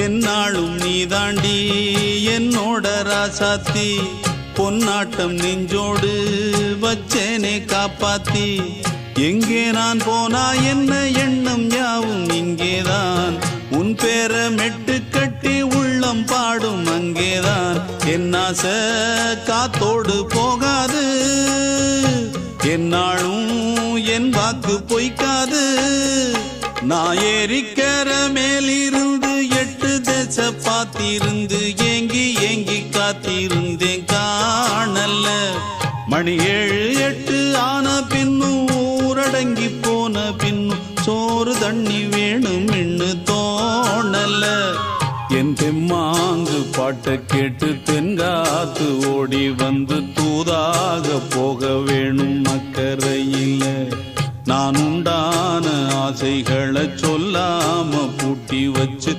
என்னாலும் நீதாண்டி என்னோட ராசாத்தி பொன்னாட்டம் நெஞ்சோடு வச்சேனே காப்பாத்தி எங்கே நான் போனா என்ன எண்ணம் யாவும் இங்கேதான் உன் பேர மெட்டு கட்டி உள்ளம் பாடும் அங்கேதான் என் ஆசை காத்தோடு போகாது என்னாலும் என் வாக்கு பொய்க்காது நான் ஏறிக்கிற மேலிருந்து 8 தேச பார்த்திருந்து ஏங்கி ஏங்கி காத்திருந்தேன் காணல்ல மணி 7 8 ஆன பின்னும் ஊரடங்கி போன பின்னும் சோறு தண்ணி வேணும் என்று தோணல என் தெம்மாங்கு பாட்டை கேட்டு தென்காத்து ஓடி வந்து தூதாக போக வேணும் அக்கறையில் நான் உண்டான ஆசைகளை சொல்லாம பூட்டி வச்சு